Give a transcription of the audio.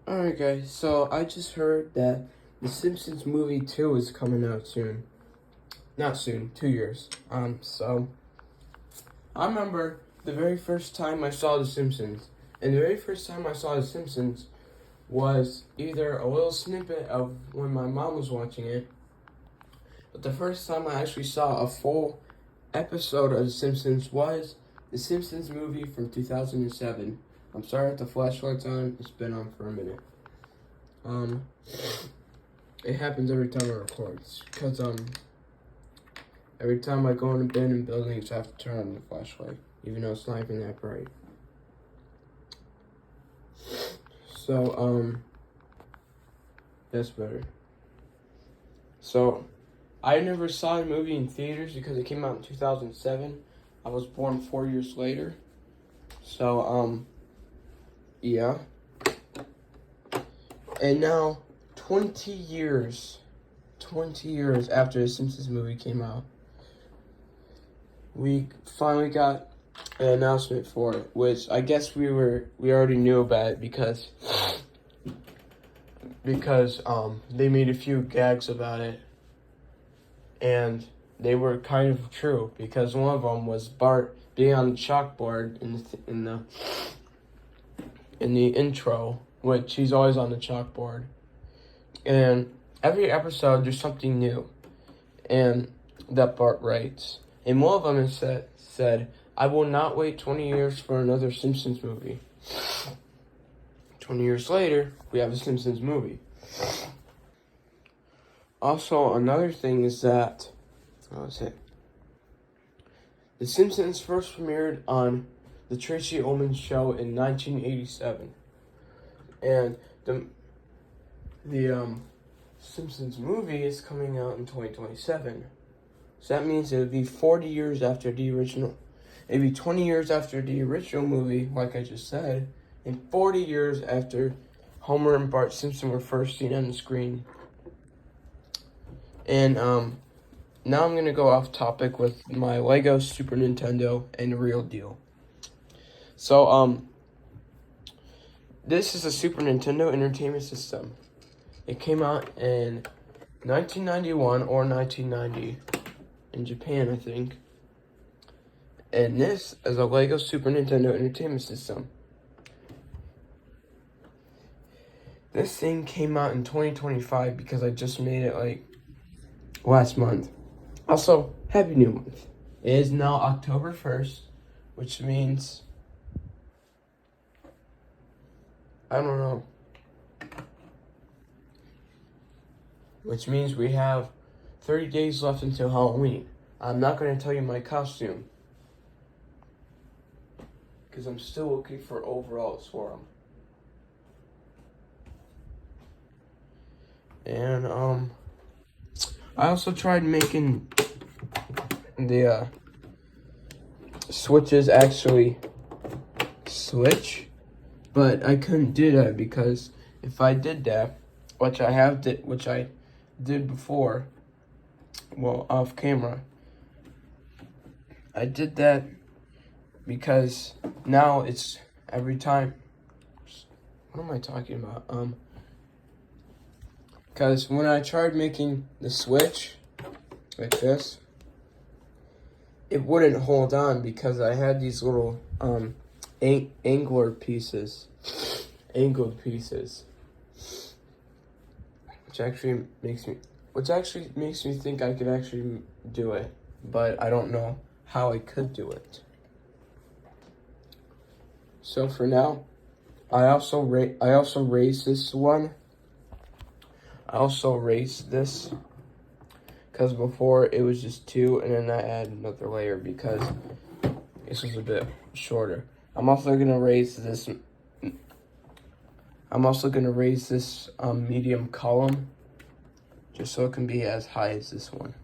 Alright guys, so I just heard that the Simpsons movie 2 is coming out soon. Not soon, 2 years. So I remember the very first time I saw the Simpsons. And the very first time I saw the Simpsons was either a little snippet of when my mom was watching it. But the first time I actually saw a full episode of the Simpsons was the Simpsons movie from 2007. I'm sorry if the flashlight's on. It's been on for a minute. It happens every time I record. Because, every time I go in abandoned buildings, I have to turn on the flashlight. Even though it's not even that bright. So, that's better. So, I never saw the movie in theaters because it came out in 2007. I was born 4 years later. So, yeah. And now, 20 years after the Simpsons movie came out, we finally got an announcement for it, which I guess we already knew about it because they made a few gags about it, and they were kind of true because one of them was Bart being on the chalkboard in the intro, which he's always on the chalkboard, and every episode there's something new, and that Bart writes, and one of them is said, "I will not wait 20 years for another Simpsons movie." 20 years later, we have a Simpsons movie. Also, another thing is that, The Simpsons first premiered on the Tracy Ullman Show in 1987. And the Simpsons movie is coming out in 2027. So that means it would be 40 years after the original. It'd be 20 years after the original movie, like I just said, and 40 years after Homer and Bart Simpson were first seen on the screen. And now I'm going to go off topic with my Lego Super Nintendo and the real deal. So, this is a Super Nintendo Entertainment System. It came out in 1991 or 1990 in Japan, I think. And this is a Lego Super Nintendo Entertainment System. This thing came out in 2025 because I just made it like last month. Also, Happy New Month. It is now October 1st, which means, I don't know. Which means we have 30 days left until Halloween. I'm not going to tell you my costume, because I'm still looking for overalls for them. And, I also tried making the, switches actually switch, but I couldn't do that because if I did that, which I did before, well, off camera, I did that because now it's every time. What am I talking about? Because when I tried making the switch like this, it wouldn't hold on because I had these little angled pieces, which actually makes me think I could actually do it, but I don't know how I could do it. So for now, I also raised this one. I also raised this because before it was just 2, and then I added another layer because this was a bit shorter. I'm also gonna raise this. Medium column just so it can be as high as this one.